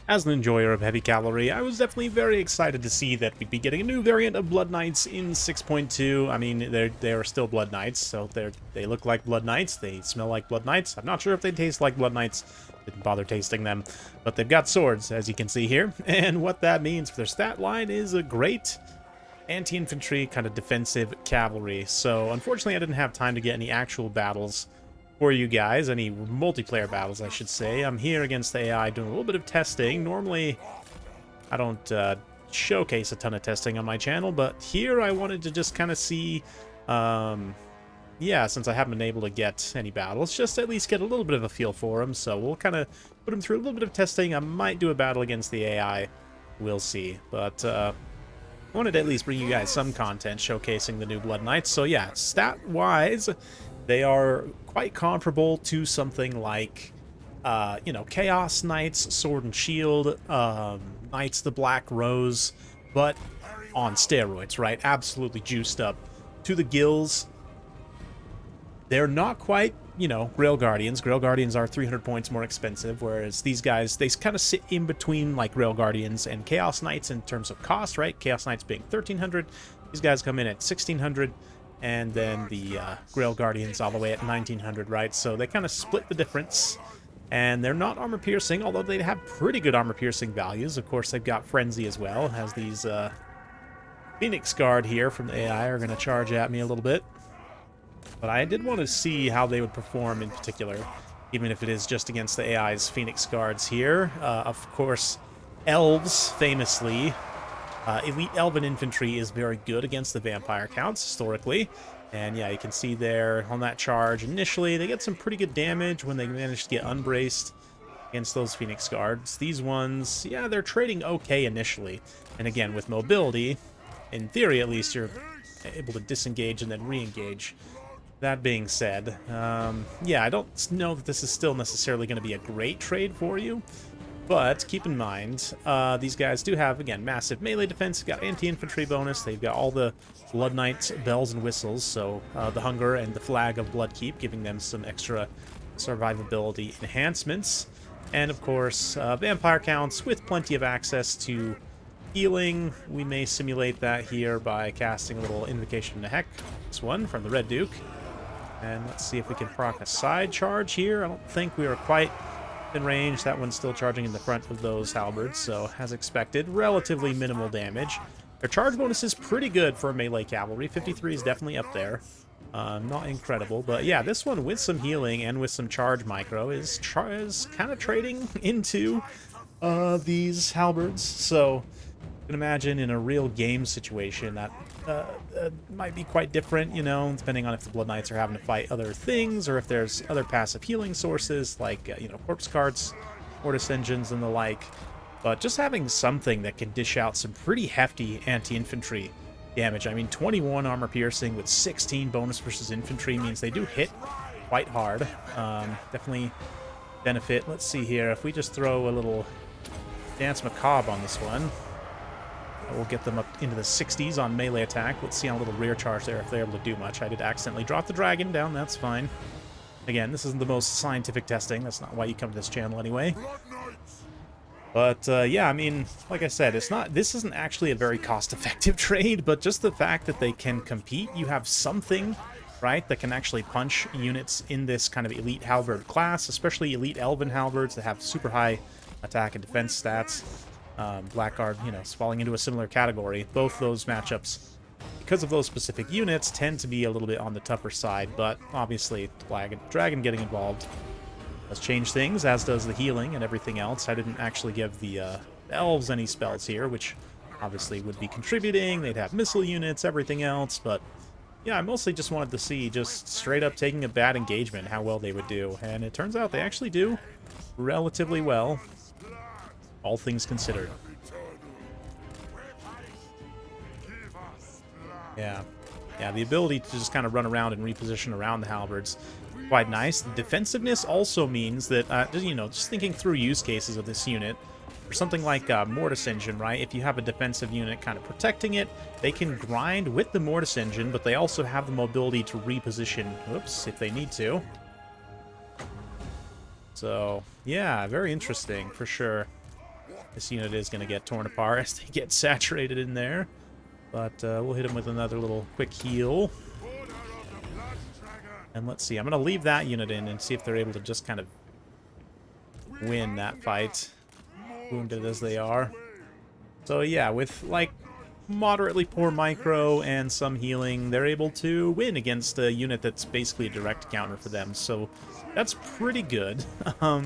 As an enjoyer of heavy cavalry, I was definitely very excited to see that we'd be getting a new variant of Blood Knights in 6.2. I mean, they're still Blood Knights, so they look like Blood Knights, they smell like Blood Knights. I'm not sure if they taste like Blood Knights, didn't bother tasting them, but they've got swords, as you can see here, and what that means for their stat line is a great anti-infantry kind of defensive cavalry. So unfortunately I didn't have time to get any actual battles for you guys, any multiplayer battles I should say. I'm here against the AI doing a little bit of testing. Normally I don't showcase a ton of testing on my channel, but here I wanted to just kind of see, yeah, since I haven't been able to get any battles, just at least get a little bit of a feel for them. So we'll kind of put them through a little bit of testing. I might do a battle against the AI, we'll see, but I wanted to at least bring you guys some content showcasing the new Blood Knights. So yeah, stat-wise, they are quite comparable to something like, you know, Chaos Knights, Sword and Shield, Knights the Black Rose, but on steroids, right? Absolutely juiced up to the gills. They're not quite, you know, Grail Guardians. Grail Guardians are 300 points more expensive, whereas these guys, they kind of sit in between, like, Grail Guardians and Chaos Knights in terms of cost, right? Chaos Knights being 1,300. These guys come in at 1,600, and then the Grail Guardians all the way at 1,900, right? So they kind of split the difference, and they're not armor-piercing, although they have pretty good armor-piercing values. Of course, they've got Frenzy as well. Has these Phoenix Guard here from the AI are going to charge at me a little bit. But I did want to see how they would perform in particular, even if it is just against the AI's Phoenix Guards here. Of course, Elves, famously, Elite Elven Infantry is very good against the Vampire Counts, historically. And yeah, you can see there on that charge, initially, they get some pretty good damage when they manage to get unbraced against those Phoenix Guards. These ones, yeah, they're trading okay initially. And again, with mobility, in theory at least, you're able to disengage and then re-engage. That being said, yeah, I don't know that this is still necessarily going to be a great trade for you, but keep in mind, these guys do have, again, massive melee defense. They've got anti-infantry bonus. They've got all the Blood Knights bells and whistles, so the Hunger and the Flag of Bloodkeep, giving them some extra survivability enhancements. And, of course, Vampire Counts with plenty of access to healing. We may simulate that here by casting a little Invocation to Heck, this one from the Red Duke. And let's see if we can proc a side charge here. I don't think we are quite in range. That one's still charging in the front of those halberds, so as expected, relatively minimal damage. Their charge bonus is pretty good for melee cavalry. 53 is definitely up there. Not incredible, but yeah, this one with some healing and with some charge micro is kind of trading into these halberds. So you can imagine in a real game situation that might be quite different, you know, depending on if the Blood Knights are having to fight other things or if there's other passive healing sources like, you know, corpse carts, mortis engines, and the like. But just having something that can dish out some pretty hefty anti-infantry damage. I mean, 21 armor piercing with 16 bonus versus infantry means they do hit quite hard. Definitely benefit. Let's see here. If we just throw a little Dance Macabre on this one, we'll get them up into the 60s on melee attack. Let's see on a little rear charge there if they're able to do much. I did accidentally drop the dragon down. That's fine. Again, this isn't the most scientific testing. That's not why you come to this channel anyway. But yeah, I mean, like I said, this isn't actually a very cost-effective trade, but just the fact that they can compete, you have something, right, that can actually punch units in this kind of elite halberd class, especially elite elven halberds that have super high attack and defense stats. Blackguard, you know, is falling into a similar category. Both those matchups, because of those specific units, tend to be a little bit on the tougher side, but obviously the dragon getting involved does change things, as does the healing and everything else. I didn't actually give the elves any spells here, which obviously would be contributing. They'd have missile units, everything else, but yeah, I mostly just wanted to see just straight up taking a bad engagement, how well they would do, and it turns out they actually do relatively well, all things considered. Yeah, the ability to just kind of run around and reposition around the halberds, quite nice. The defensiveness also means that, you know, just thinking through use cases of this unit, for something like Mortis Engine, right? If you have a defensive unit kind of protecting it, they can grind with the Mortis Engine, but they also have the mobility to reposition, whoops, if they need to. So, yeah, very interesting, for sure. This unit is going to get torn apart as they get saturated in there. But we'll hit him with another little quick heal. And let's see. I'm going to leave that unit in and see if they're able to just kind of win that fight, wounded as they are. So yeah, with like moderately poor micro and some healing, they're able to win against a unit that's basically a direct counter for them. So that's pretty good. I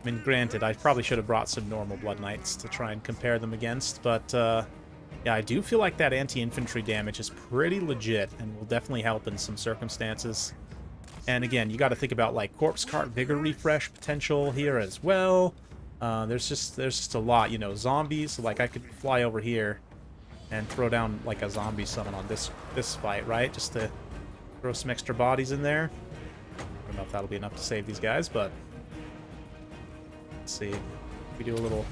mean, granted, I probably should have brought some normal Blood Knights to try and compare them against, but yeah, I do feel like that anti-infantry damage is pretty legit and will definitely help in some circumstances. And again, you got to think about like Corpse Cart Vigor refresh potential here as well. There's just a lot, you know, zombies. So like I could fly over here and throw down like a zombie summon on this fight, right? Just to throw some extra bodies in there. I don't know if that'll be enough to save these guys, but let's see. We do a little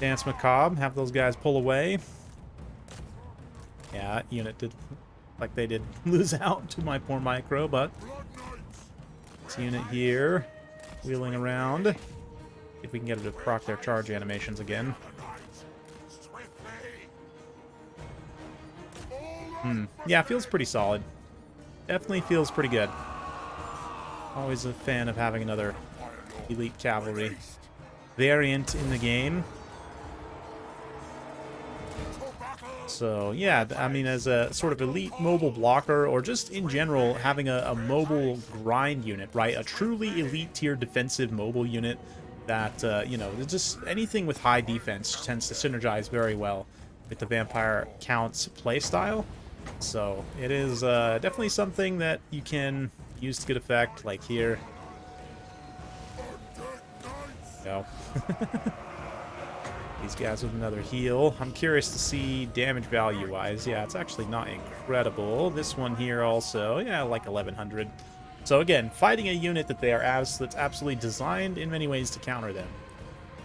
Dance Macabre, have those guys pull away. Yeah, that unit did, like they did lose out to my poor micro, but this unit here, wheeling around. See if we can get it to proc their charge animations again. Yeah, feels pretty solid. Definitely feels pretty good. Always a fan of having another elite cavalry variant in the game. So yeah, I mean, as a sort of elite mobile blocker, or just in general having a mobile grind unit, right? A truly elite tier defensive mobile unit that, you know, just anything with high defense tends to synergize very well with the Vampire Count's playstyle. So it is definitely something that you can use to good effect, like here. Go. These guys with another heal. I'm curious to see damage value-wise. Yeah, it's actually not incredible. This one here also, yeah, like 1100. So again, fighting a unit that they are that's absolutely designed in many ways to counter them.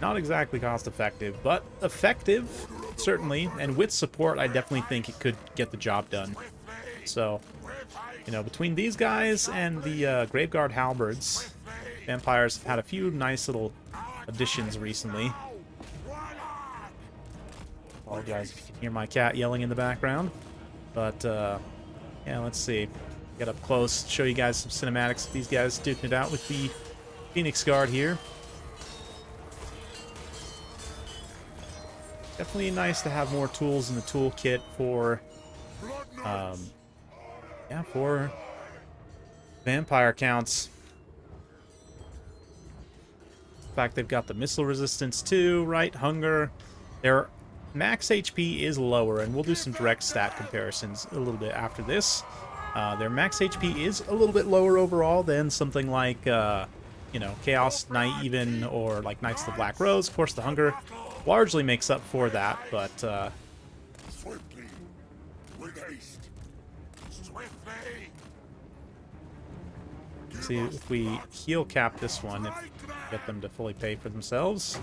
Not exactly cost-effective, but effective, certainly. And with support, I definitely think it could get the job done. So, you know, between these guys and the Graveguard Halberds, Vampires have had a few nice little additions recently. Apologize if you can hear my cat yelling in the background. But, yeah, let's see. Get up close, show you guys some cinematics of these guys duking it out with the Phoenix Guard here. Definitely nice to have more tools in the toolkit for, yeah, for Vampire Counts. In fact, they've got the missile resistance too, right? Hunger. Their max HP is lower, and we'll do some direct stat comparisons a little bit after this. Their max HP is a little bit lower overall than something like, you know, Chaos Knight even, or like Knights of the Black Rose. Of course, the Hunger largely makes up for that, but Swiftly, with haste, swiftly. see if we heal cap this one, if we get them to fully pay for themselves.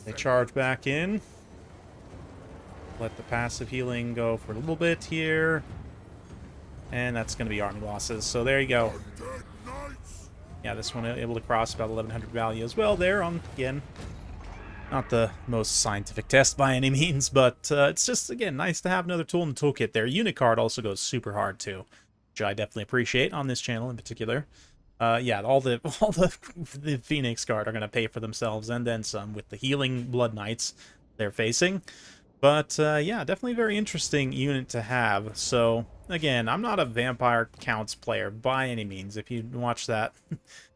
They charge back in. Let the passive healing go for a little bit here. And that's going to be army losses. So there you go. Yeah, this one able to cross about 1100 value as well there on, again, not the most scientific test by any means, but it's just, again, nice to have another tool in the toolkit there. Unit card also goes super hard too, which I definitely appreciate on this channel in particular. Yeah, all the Phoenix Guard are going to pay for themselves and then some with the healing Blood Knights they're facing. But yeah, definitely a very interesting unit to have. So again, I'm not a Vampire Counts player by any means. If you watch that,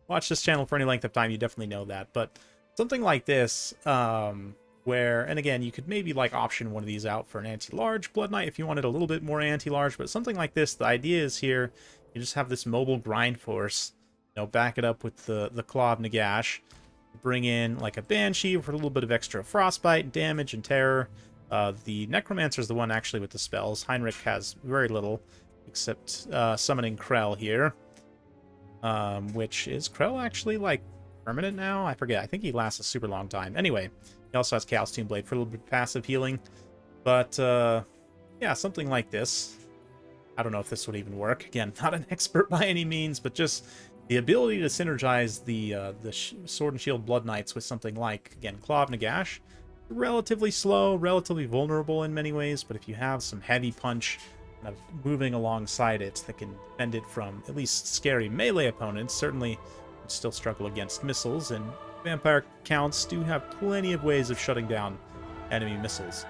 watch this channel for any length of time, you definitely know that. But something like this, where, and again, you could maybe like option one of these out for an anti-large Blood Knight if you wanted a little bit more anti-large. But something like this, the idea is here, you just have this mobile grind force. You know, back it up with the Claw of Nagash. Bring in like a Banshee for a little bit of extra frostbite, damage, and terror. The Necromancer is the one actually with the spells. Heinrich has very little, except summoning Krell here. Which is Krell actually like permanent now? I forget. I think he lasts a super long time. Anyway, he also has Chaos Tomb Blade for a little bit of passive healing. But yeah, something like this. I don't know if this would even work. Again, not an expert by any means, but just the ability to synergize the Sword and Shield Blood Knights with something like, again, Claw of Nagash, relatively slow, relatively vulnerable in many ways, but if you have some heavy punch kind of moving alongside it that can defend it from at least scary melee opponents, certainly would still struggle against missiles, and Vampire Counts do have plenty of ways of shutting down enemy missiles.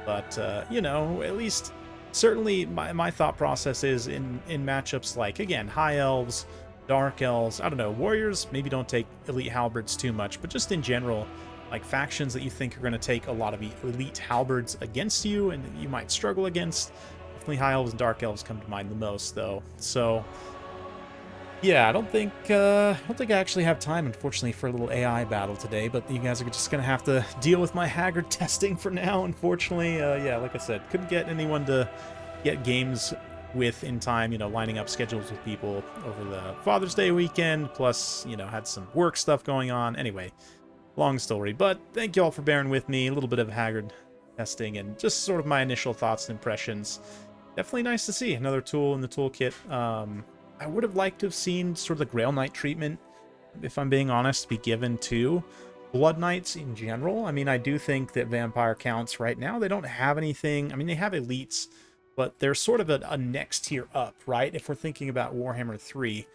But, you know, at least, certainly my thought process is in matchups like, again, High Elves, Dark Elves, I don't know, Warriors, maybe don't take Elite Halberds too much, but just in general, like factions that you think are going to take a lot of Elite Halberds against you and you might struggle against. Definitely High Elves and Dark Elves come to mind the most, though. So, yeah, I don't think I actually have time, unfortunately, for a little AI battle today, but you guys are just going to have to deal with my Haggard testing for now, unfortunately. Yeah, like I said, couldn't get anyone to get games with in time, you know, lining up schedules with people over the Father's Day weekend, plus, you know, had some work stuff going on. Anyway, long story, but thank you all for bearing with me. A little bit of Haggard testing and just sort of my initial thoughts and impressions. Definitely nice to see another tool in the toolkit. I would have liked to have seen sort of the Grail Knight treatment, if I'm being honest, be given to Blood Knights in general. I mean, I do think that Vampire Counts right now, they don't have anything. I mean, they have elites, but they're sort of a next tier up, right? If we're thinking about Warhammer 3.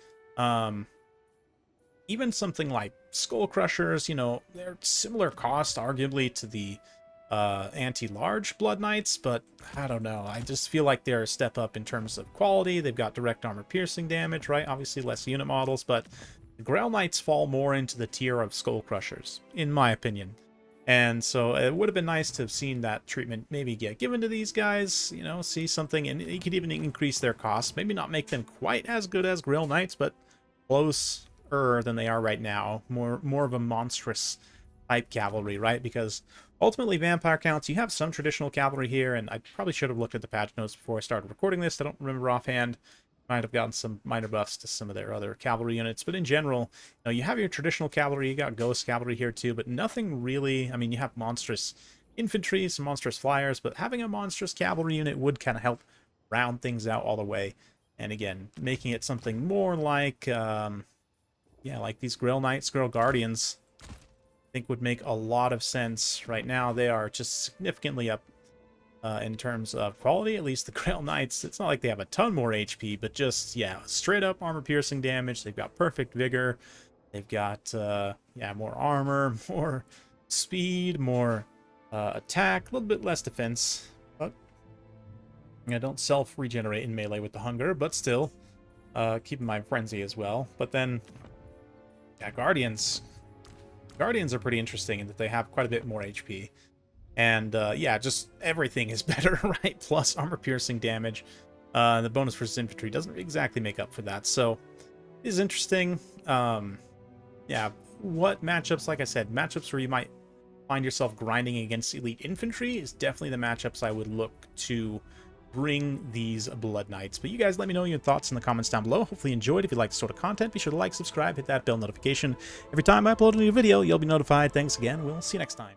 Even something like Skull Crushers, you know, they're similar cost, arguably, to the anti-large Blood Knights, but I don't know. I just feel like they're a step up in terms of quality. They've got direct armor piercing damage, right? Obviously less unit models, but the Grail Knights fall more into the tier of Skull Crushers, in my opinion. And so it would have been nice to have seen that treatment maybe get given to these guys, you know, see something, and it could even increase their costs. Maybe not make them quite as good as Grail Knights, but closer than they are right now. More of a monstrous type cavalry, right? Because ultimately, Vampire Counts, you have some traditional cavalry here, and I probably should have looked at the patch notes before I started recording this. I don't remember offhand. Might have gotten some minor buffs to some of their other cavalry units, but in general, you know, you have your traditional cavalry, you got ghost cavalry here too, but nothing really. I mean, you have monstrous infantry, some monstrous flyers, but having a monstrous cavalry unit would kind of help round things out all the way. And again, making it something more like, yeah, like these Grail Knights, Grail Guardians, I think would make a lot of sense. Right now, they are just significantly up in terms of quality. At least the Grail Knights, it's not like they have a ton more HP, but just, yeah, straight up armor piercing damage. They've got perfect vigor. They've got, yeah, more armor, more speed, more attack, a little bit less defense. But I don't self-regenerate in melee with the hunger, but still, keeping my frenzy as well. But then, yeah, Guardians are pretty interesting in that they have quite a bit more HP. And, yeah, just everything is better, right? Plus armor piercing damage. The bonus versus infantry doesn't exactly make up for that. So, it is interesting. Yeah, what matchups, like I said, matchups where you might find yourself grinding against elite infantry is definitely the matchups I would look to bring these Blood Knights. But you guys let me know your thoughts in the comments down below. Hopefully you enjoyed. If you like this sort of content, be sure to like, subscribe, hit that bell notification. Every time I upload a new video, you'll be notified. Thanks again. We'll see you next time.